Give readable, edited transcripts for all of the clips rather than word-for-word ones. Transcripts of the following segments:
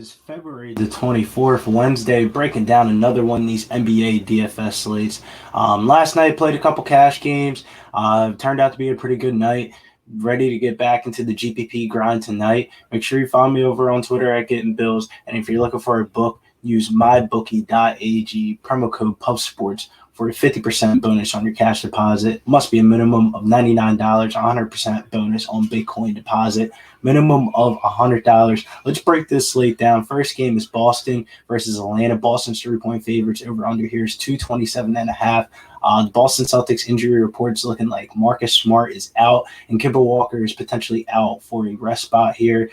is February the 24th, Wednesday, breaking down another one of these NBA DFS slates. Last night, played a couple cash games. Turned out to be a pretty good night. Ready to get back into the GPP grind tonight. Make sure you follow me over on Twitter at Getting Bills. And if you're looking for a book, use mybookie.ag, promo code PUFSports for a 50% bonus on your cash deposit. Must be a minimum of $99, 100% bonus on Bitcoin deposit, minimum of $100. Let's break this slate down. First game is Boston versus Atlanta. Boston's 3-point favorites. Over under here is 227.5. The Boston Celtics injury reports looking like Marcus Smart is out and Kemba Walker is potentially out for a rest spot here.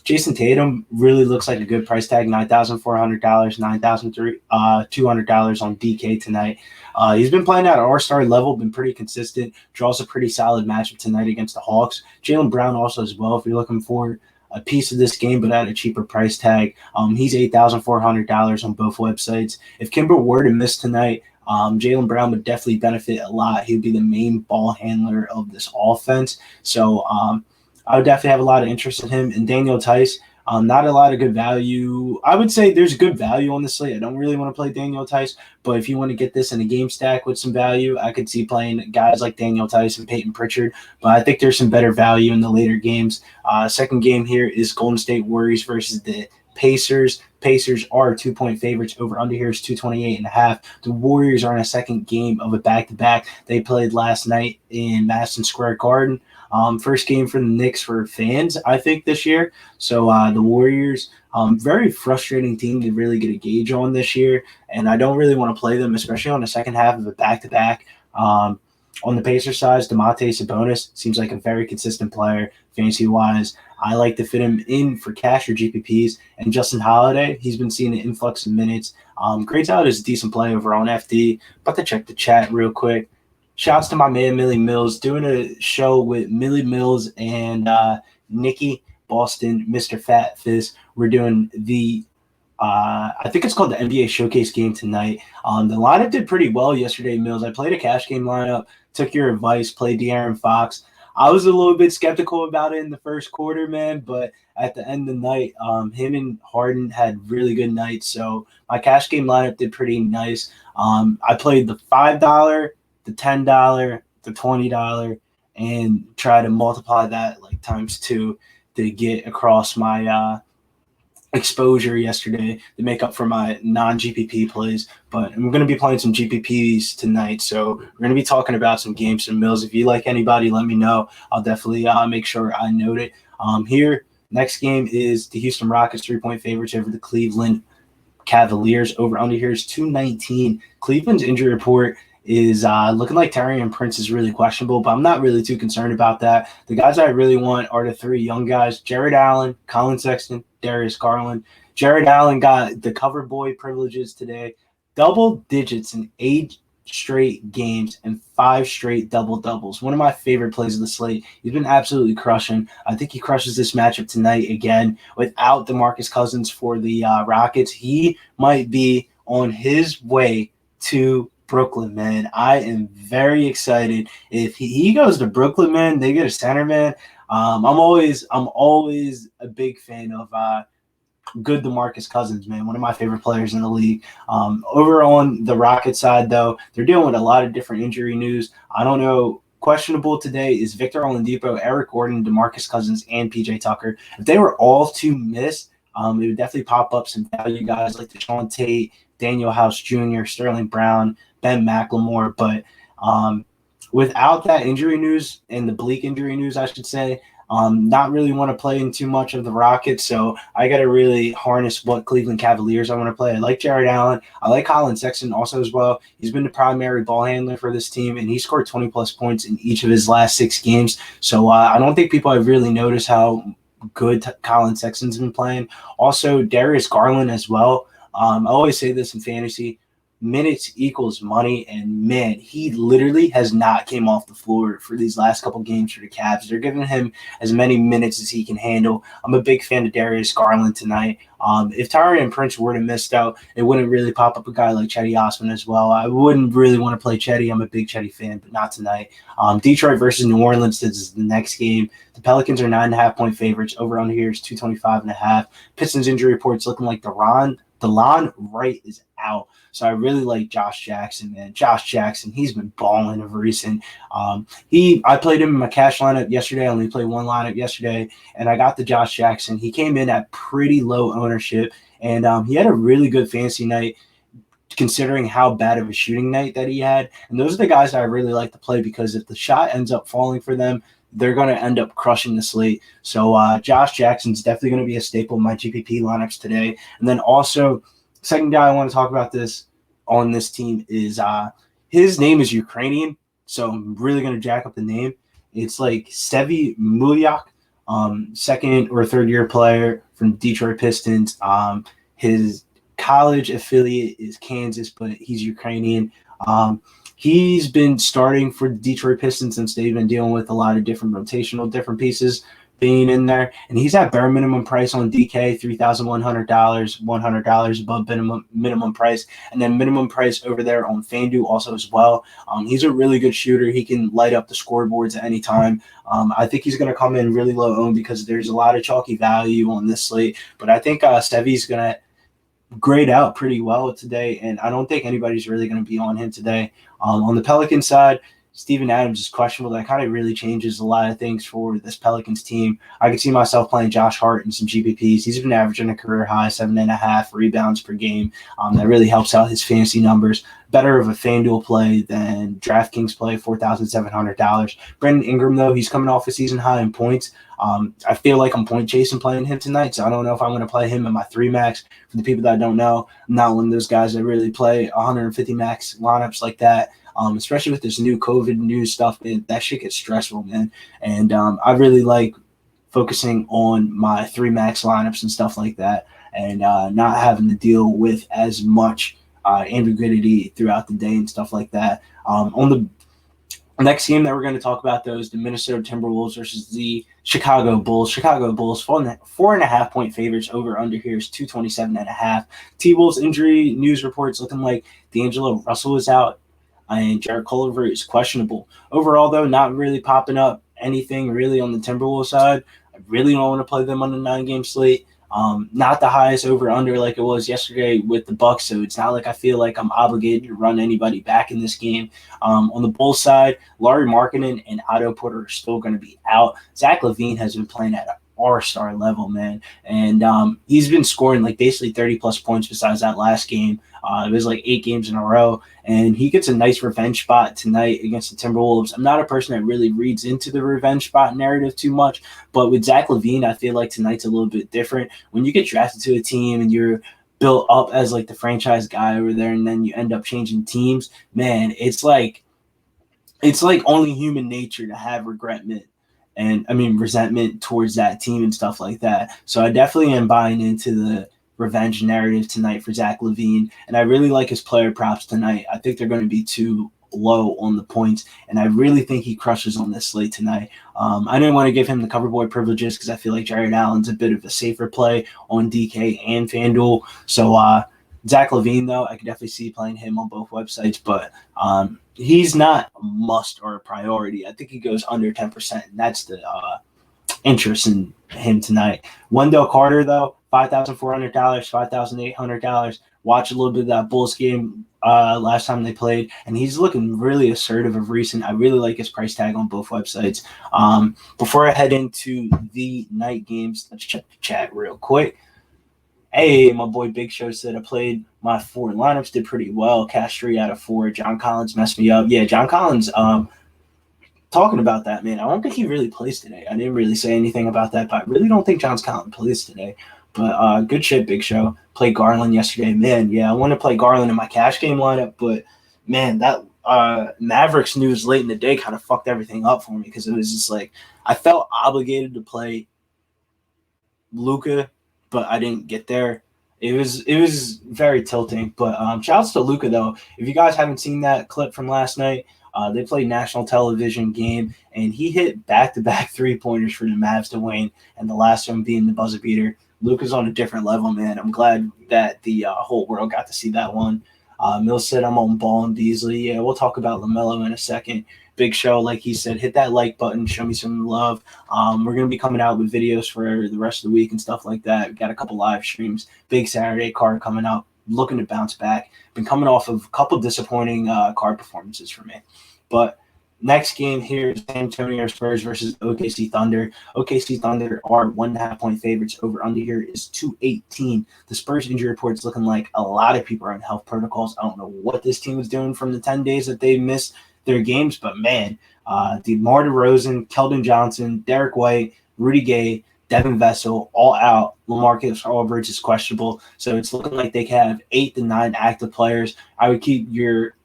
Jason Tatum really looks like a good price tag, $9,400, $9,200 on DK tonight. He's been playing at an R-star level, been pretty consistent, draws a pretty solid matchup tonight against the Hawks. Jaylen Brown also as well, if you're looking for a piece of this game but at a cheaper price tag. He's $8,400 on both websites. If Kemba were to miss tonight, Jaylen Brown would definitely benefit a lot. He would be the main ball handler of this offense. So I would definitely have a lot of interest in him. And Daniel Tice, not a lot of good value. I would say there's good value on the slate. I don't really want to play Daniel Tice, but if you want to get this in a game stack with some value, I could see playing guys like Daniel Tice and Peyton Pritchard. But I think there's some better value in the later games. Second game here is Golden State Warriors versus the Pacers. Pacers are 2-point favorites. Over under here is 228.5. The Warriors are in a second game of a back-to-back. They played last night in Madison Square Garden. First game for the Knicks for fans, I think, this year. So the Warriors, very frustrating team to really get a gauge on this year, and I don't really want to play them, especially on the second half of a back-to-back. On the Pacers side, Domantas Sabonis seems like a very consistent player, fantasy-wise. I like to fit him in for cash or GPPs. And Justin Holiday, he's been seeing an influx of minutes. Grades out as a decent play over on FD. About to check the chat real quick. Shouts to my man Millie Mills, doing a show with Millie Mills and Nikki Boston, Mr. Fat Fizz. We're doing the I think it's called the NBA Showcase game tonight. The lineup did pretty well yesterday, Mills. I played a cash game lineup, took your advice, played De'Aaron Fox. I was a little bit skeptical about it in the first quarter, man, but at the end of the night, him and Harden had really good nights. So my cash game lineup did pretty nice. I played the $5, the $10, the $20, and try to multiply that like times 2 to get across my exposure yesterday to make up for my non-GPP plays. But I'm going to be playing some GPPs tonight, so we're going to be talking about some games and Mills. If you like anybody, let me know. I'll definitely make sure I note it. Here, next game is the Houston Rockets 3-point favorites over the Cleveland Cavaliers. Over under here is 219. Cleveland's injury report is looking like Taurean Prince is really questionable, but I'm not really too concerned about that. The guys I really want are the 3 young guys, Jared Allen, Colin Sexton, Darius Garland. Jared Allen got the cover boy privileges today. Double digits in 8 straight games and 5 straight double-doubles. One of my favorite plays of the slate. He's been absolutely crushing. I think he crushes this matchup tonight again. Without DeMarcus Cousins for the Rockets, he might be on his way to Brooklyn, man. I am very excited. If he goes to Brooklyn, man, they get a center, man. I'm always a big fan of good DeMarcus Cousins, man. One of my favorite players in the league. Over on the Rockets side, though, they're dealing with a lot of different injury news. I don't know. Questionable today is Victor Oladipo, Eric Gordon, DeMarcus Cousins, and PJ Tucker. If they were all to miss, it would definitely pop up some value guys like Deshaun Tate, Daniel House Jr., Sterling Brown, Ben McLemore. But without that injury news and the bleak injury news, I should say, not really want to play in too much of the Rockets. So I got to really harness what Cleveland Cavaliers I want to play. I like Jared Allen. I like Colin Sexton also as well. He's been the primary ball handler for this team, and he scored 20-plus points in each of his last 6 games. So I don't think people have really noticed how good Colin Sexton's been playing. Also, Darius Garland as well. I always say this in fantasy. minutes equals money, and man, he literally has not came off the floor for these last couple games for the Cavs. They're giving him as many minutes as he can handle. I'm a big fan of Darius Garland tonight. If Taurean Prince were to miss out, it wouldn't really pop up a guy like Chetty Osman as well. I wouldn't really want to play Chetty. I'm a big Chetty fan, but not tonight. Detroit versus New Orleans, this is the next game. The Pelicans are 9.5-point favorites. Over under here is 225.5. Pistons injury reports looking like DeLon Wright is out. So I really like Josh Jackson, man. Josh Jackson, he's been balling of recent. I played him in my cash lineup yesterday. I only played one lineup yesterday, and I got the Josh Jackson. He came in at pretty low ownership, and he had a really good fantasy night considering how bad of a shooting night that he had. And those are the guys that I really like to play because if the shot ends up falling for them, they're going to end up crushing the slate. So Josh Jackson's definitely going to be a staple in my GPP lineups today. And then also, second guy I want to talk about on this team is his name is Ukrainian, so I'm really going to jack up the name. It's like Sevi Mulyak, second or third year player from Detroit Pistons. His college affiliate is Kansas, but he's Ukrainian. He's been starting for the Detroit Pistons since they've been dealing with a lot of different pieces being in there. And he's at bare minimum price on DK, $3,100, $100 above minimum price. And then minimum price over there on Fanduel also as well. He's a really good shooter. He can light up the scoreboards at any time. I think he's going to come in really low owned because there's a lot of chalky value on this slate. But I think Stevy's going to grade out pretty well today, and I don't think anybody's really going to be on him today. On the Pelican side, Steven Adams is questionable. That kind of really changes a lot of things for this Pelicans team. I could see myself playing Josh Hart in some GPPs. He's been averaging a career high 7.5 rebounds per game. That really helps out his fantasy numbers. Better of a FanDuel play than DraftKings play, $4,700. Brandon Ingram, though, he's coming off a season high in points. I feel like I'm point chasing playing him tonight, so I don't know if I'm going to play him in my 3 max. For the people that don't know, I'm not one of those guys that really play 150 max lineups like that. Especially with this new COVID news stuff, man, that shit gets stressful, man. And I really like focusing on my 3 max lineups and stuff like that, and not having to deal with as much ambiguity throughout the day and stuff like that. On the next game that we're going to talk about, though, is the Minnesota Timberwolves versus the Chicago Bulls. Chicago Bulls, 4.5-point favorites. Over under here is 227.5. T-Wolves injury news reports looking like D'Angelo Russell is out, and Jarrett Culver is questionable. Overall, though, not really popping up anything really on the Timberwolves side. I really don't want to play them on the 9-game slate. Not the highest over-under like it was yesterday with the Bucks, so it's not like I feel like I'm obligated to run anybody back in this game. On the Bulls side, Lauri Markkanen and Otto Porter are still going to be out. Zach LaVine has been playing at an all-star level, man, and he's been scoring like basically 30-plus points besides that last game. It was like 8 games in a row, and he gets a nice revenge spot tonight against the Timberwolves. I'm not a person that really reads into the revenge spot narrative too much, but with Zach LaVine, I feel like tonight's a little bit different. When you get drafted to a team and you're built up as like the franchise guy over there, and then you end up changing teams, man, it's like only human nature to have resentment towards that team and stuff like that. So I definitely am buying into the revenge narrative tonight for Zach LaVine, and I really like his player props tonight. I think they're going to be too low on the points, and I really think he crushes on this slate tonight. I didn't want to give him the cover boy privileges because I feel like Jared Allen's a bit of a safer play on DK and FanDuel. So Zach LaVine, though, I could definitely see playing him on both websites, but he's not a must or a priority. I think he goes under 10%, and that's the interest in him tonight. Wendell Carter, though, $5,400, $5,800. Watch a little bit of that Bulls game last time they played, and he's looking really assertive of recent. I really like his price tag on both websites. Before I head into the night games, let's check the chat real quick. Hey, my boy Big Show said I played my 4 lineups, did pretty well. Cash 3 out of 4. John Collins messed me up. Yeah, John Collins, talking about that, man, I don't think he really plays today. I didn't really say anything about that, but I really don't think John Collins plays today. But good shit, Big Show. Played Garland yesterday. Man, yeah, I want to play Garland in my cash game lineup, but, man, that Mavericks news late in the day kind of fucked everything up for me because it was just like I felt obligated to play Luka, but I didn't get there. it was very tilting. But shouts to Luka though. If you guys haven't seen that clip from last night, they played national television game, and he hit back-to-back 3-pointers for the Mavs to win, and the last one being the buzzer beater. Luka's on a different level, man. I'm glad that the whole world got to see that one. Mills said I'm on Ball and Beasley. Yeah, we'll talk about LaMelo in a second. Big show, like he said. Hit that like button. Show me some love. We're going to be coming out with videos for the rest of the week and stuff like that. We got a couple live streams. Big Saturday card coming up. Looking to bounce back. Been coming off of a couple disappointing card performances for me. But next game here is San Antonio Spurs versus OKC Thunder. OKC Thunder are 1.5-point favorites. Over under here is 218. The Spurs injury report's looking like a lot of people are on health protocols. I don't know what this team was doing from the 10 days that they missed their games, but man, DeMar DeRozan, Keldon Johnson, Derek White, Rudy Gay, Devin Vessel, all out. LaMarcus Aldridge is questionable. So it's looking like they can have 8 to 9 active players. I would keep your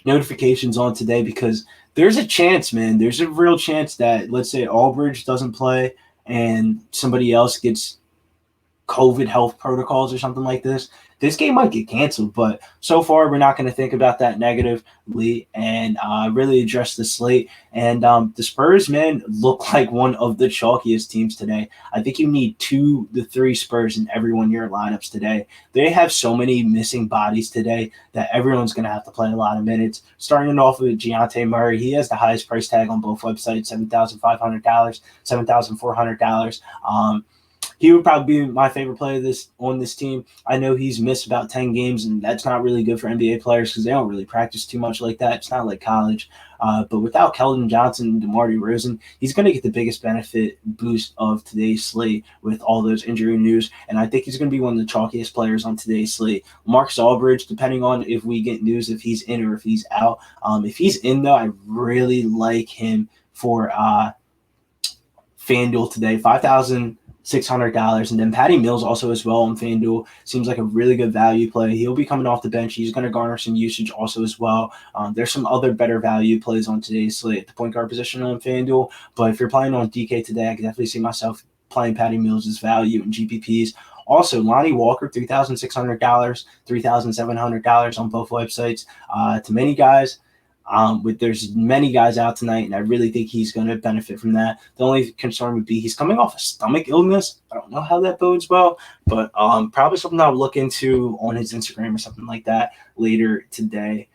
notifications on today because there's a chance, man. There's a real chance that, let's say, Aldridge doesn't play and somebody else gets COVID health protocols or something like this. This game might get canceled, but so far we're not going to think about that negatively and really address the slate. And the Spurs, man, look like one of the chalkiest teams today. I think you need 2 to 3 Spurs in every one of your lineups today. They have so many missing bodies today that everyone's going to have to play a lot of minutes. Starting off with Dejounte Murray, he has the highest price tag on both websites, $7,500, $7,400. He would probably be my favorite player on this team. I know he's missed about 10 games, and that's not really good for NBA players because they don't really practice too much like that. It's not like college. But without Keldon Johnson and DeMar DeRozan, he's going to get the biggest benefit boost of today's slate with all those injury news. And I think he's going to be one of the chalkiest players on today's slate. Marcus Aldridge, depending on if we get news if he's in or if he's out. If he's in, though, I really like him for FanDuel today. $5,600, and then Patty Mills also as well on FanDuel seems like a really good value play. He'll be coming off the bench. He's going to garner some usage also as well. There's some other better value plays on today's slate at the point guard position on FanDuel, but if you're playing on DK today, I can definitely see myself playing Patty Mills' value in GPPs. Also, Lonnie Walker, $3,600, $3,700 on both websites. To many guys, there's many guys out tonight, and I really think he's going to benefit from that. The only concern would be he's coming off a stomach illness. I don't know how that bodes well, but probably something I'll look into on his Instagram or something like that later today.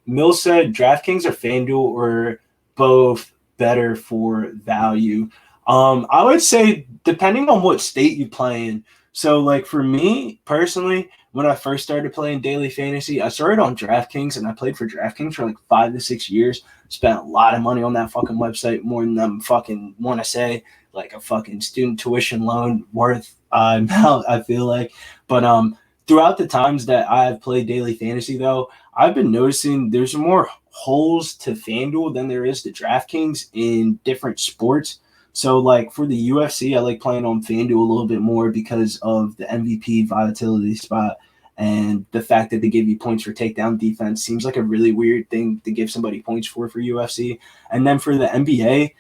Mills said DraftKings or FanDuel or both better for value. I would say depending on what state you play in. So, like for me personally, when I first started playing daily fantasy, I started on DraftKings, and I played for DraftKings for like 5 to 6 years. Spent a lot of money on that fucking website, more than I'm fucking want to say, like a fucking student tuition loan worth amount, I feel like. But throughout the times that I've played daily fantasy, though, I've been noticing there's more holes to FanDuel than there is to DraftKings in different sports. So, like, for the UFC, I like playing on FanDuel a little bit more because of the MVP volatility spot and the fact that they give you points for takedown defense seems like a really weird thing to give somebody points for UFC. And then for the NBA,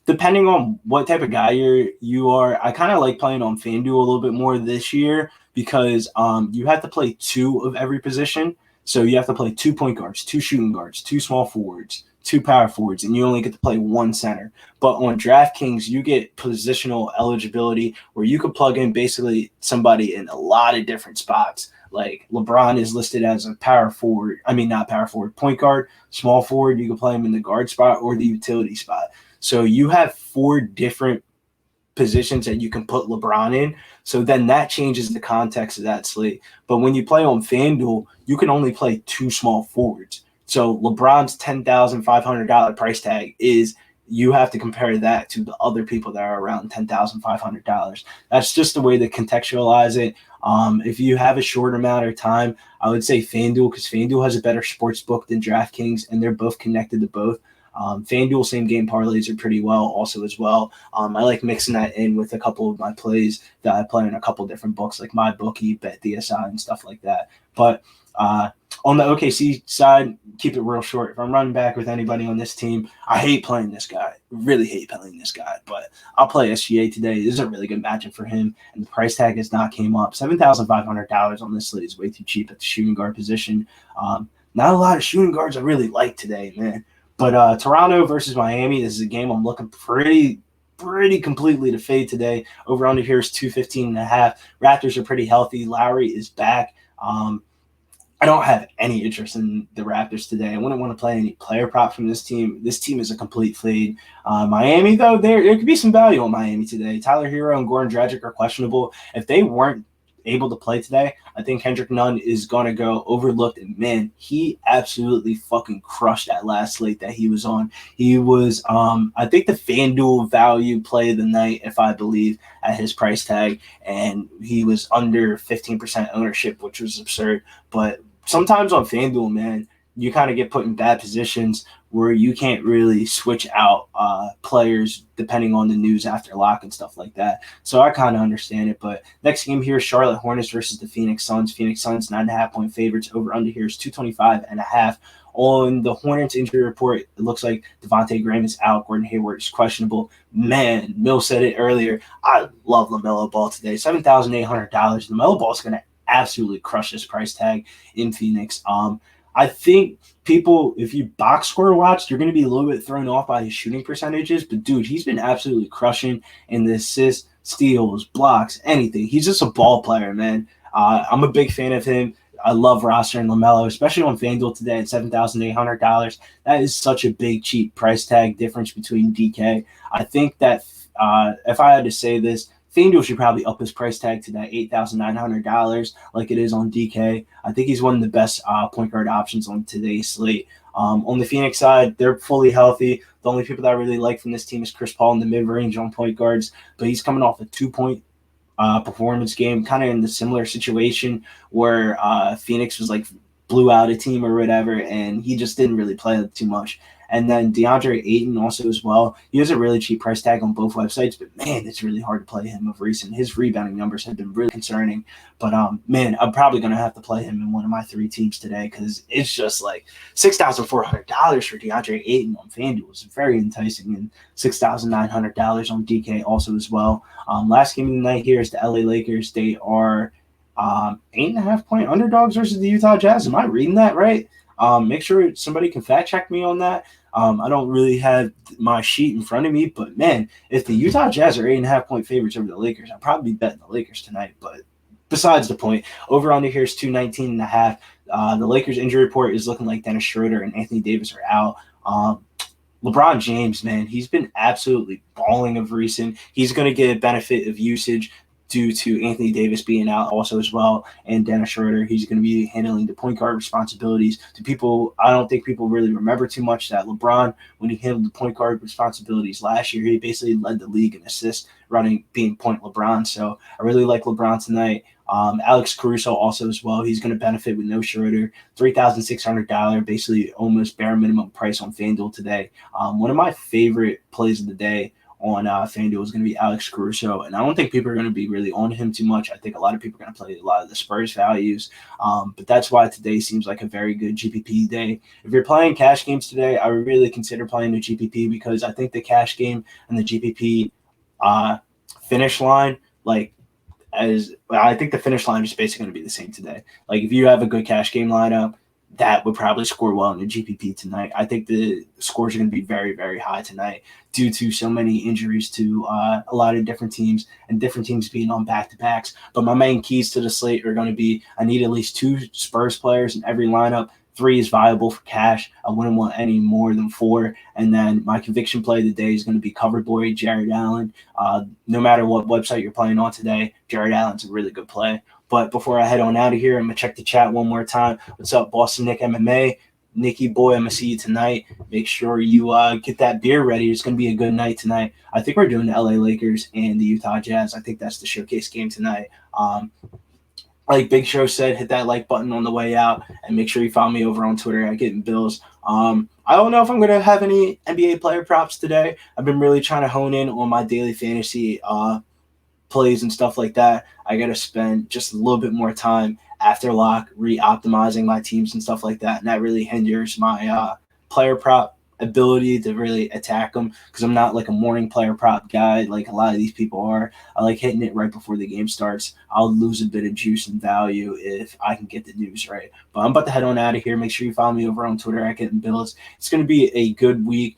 depending on what type of guy you are, I kind of like playing on FanDuel a little bit more this year because you have to play 2 of every position. So you have to play 2 point guards, 2 shooting guards, 2 small forwards, 2 power forwards, and you only get to play 1 center. But on DraftKings, you get positional eligibility where you could plug in basically somebody in a lot of different spots. Like LeBron is listed as a power forward. I mean, not power forward, point guard, small forward. You can play him in the guard spot or the utility spot. So you have 4 different positions that you can put LeBron in. So then that changes the context of that slate. But when you play on FanDuel, you can only play 2 small forwards. So LeBron's $10,500 price tag is you have to compare that to the other people that are around $10,500. That's just the way to contextualize it. If you have a short amount of time, I would say FanDuel because FanDuel has a better sports book than DraftKings, and they're both connected to both. FanDuel same game parlays are pretty well also as well. I like mixing that in with a couple of my plays that I play in a couple different books like MyBookie, BetDSI, and stuff like that. But On the OKC side, keep it real short. If I'm running back with anybody on this team, I hate playing this guy. Really hate playing this guy. But I'll play SGA today. This is a really good matchup for him. And the price tag has not came up. $7,500 on this slate is way too cheap at the shooting guard position. Not a lot of shooting guards I really like today, man. But Toronto versus Miami, this is a game I'm looking pretty completely to fade today. Over under here is 215.5. Raptors are pretty healthy. Lowry is back. I don't have any interest in the Raptors today. I wouldn't want to play any player prop from this team. This team is a complete fade. Miami, though, there could be some value on Miami today. Tyler Hero and Goran Dragic are questionable. If they weren't able to play today, I think Kendrick Nunn is going to go overlooked. And, man, he absolutely fucking crushed that last slate that he was on. He was, I think, the FanDuel value play of the night, if I believe, at his price tag. And he was under 15% ownership, which was absurd. But sometimes on FanDuel, man, you kind of get put in bad positions where you can't really switch out players depending on the news after lock and stuff like that. So I kind of understand it. But next game here is Charlotte Hornets versus the Phoenix Suns. Phoenix Suns 9.5-point favorites. Over under here is 225.5. On the Hornets injury report, it looks like Devontae Graham is out. Gordon Hayward is questionable. Man, Mill said it earlier. I love LaMelo Ball today. $7,800. LaMelo Ball is going to absolutely crush this price tag in Phoenix. I think people, if you box score watch, you're going to be a little bit thrown off by his shooting percentages. But, dude, he's been absolutely crushing in the assists, steals, blocks, anything. He's just a ball player, man. I'm a big fan of him. I love rostering LaMelo, especially on FanDuel today at $7,800. That is such a big, cheap price tag difference between DK. I think that if I had to say this, FanDuel should probably up his price tag to that $8,900 like it is on DK. I think he's one of the best point guard options on today's slate. On the Phoenix side, they're fully healthy. The only people that I really like from this team is Chris Paul in the mid-range on point guards, but he's coming off a 2-point performance game, kind of in the similar situation where Phoenix was like blew out a team or whatever, and he just didn't really play too much. And then DeAndre Ayton also as well. He has a really cheap price tag on both websites, but, man, it's really hard to play him of recent. His rebounding numbers have been really concerning. But, man, I'm probably going to have to play him in one of my 3 teams today because it's just like $6,400 for DeAndre Ayton on FanDuel. It's very enticing, and $6,900 on DK also as well. Last game of the night here is the LA Lakers. They are 8.5-point underdogs versus the Utah Jazz. Am I reading that right? Make sure somebody can fact check me on that. I don't really have my sheet in front of me, but, man, if the Utah Jazz are 8.5-point favorites over the Lakers, I'll probably be betting the Lakers tonight. But besides the point, over under here is 219.5. The Lakers injury report is looking like Dennis Schroeder and Anthony Davis are out. LeBron James, man, he's been absolutely balling of recent. He's going to get a benefit of usage due to Anthony Davis being out also as well, and Dennis Schroeder. He's going to be handling the point guard responsibilities. To people, I don't think people really remember too much that LeBron, when he handled the point guard responsibilities last year, he basically led the league in assists, being point LeBron. So I really like LeBron tonight. Alex Caruso also as well. He's going to benefit with no Schroeder. $3,600, basically almost bare minimum price on FanDuel today. One of my favorite plays of the day on FanDuel is going to be Alex Caruso, and I don't think people are going to be really on him too much. I think a lot of people are going to play a lot of the Spurs values, but that's why today seems like a very good GPP day. If you're playing cash games today, I would really consider playing the GPP because I think the cash game and the GPP finish line, I think the finish line is basically going to be the same today. Like, if you have a good cash game lineup, that would probably score well in the GPP tonight. I think the scores are going to be very, very high tonight due to so many injuries to a lot of different teams and different teams being on back-to-backs. But my main keys to the slate are going to be I need at least 2 Spurs players in every lineup. 3 is viable for cash. I wouldn't want any more than 4. And then my conviction play of the day is going to be cover boy Jared Allen. No matter what website you're playing on today, Jared Allen's a really good play. But before I head on out of here, I'm going to check the chat one more time. What's up, Boston Nick MMA? Nicky boy, I'm going to see you tonight. Make sure you get that beer ready. It's going to be a good night tonight. I think we're doing the LA Lakers and the Utah Jazz. I think that's the showcase game tonight. Like Big Show said, hit that like button on the way out, and make sure you follow me over on Twitter at Getting Bills. I don't know if I'm going to have any NBA player props today. I've been really trying to hone in on my daily fantasy plays and stuff like that. I got to spend just a little bit more time after lock, re-optimizing my teams and stuff like that. And that really hinders my player prop ability to really attack them, because I'm not like a morning player prop guy like a lot of these people are. I like hitting it right before the game starts. I'll lose a bit of juice and value if I can get the news right. But I'm about to head on out of here. Make sure you follow me over on Twitter at Getting Bills. It's going to be a good week.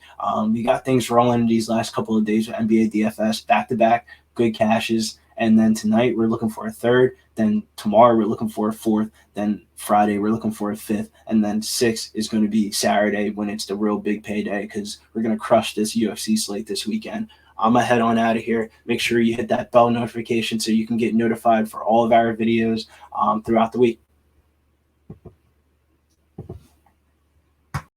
We got things rolling these last couple of days with NBA DFS, back-to-back good cashes. And then tonight we're looking for a third. Then tomorrow we're looking for a fourth. Then Friday we're looking for a fifth. And then sixth is going to be Saturday when it's the real big payday, because we're going to crush this UFC slate this weekend. I'm going to head on out of here. Make sure you hit that bell notification so you can get notified for all of our videos throughout the week.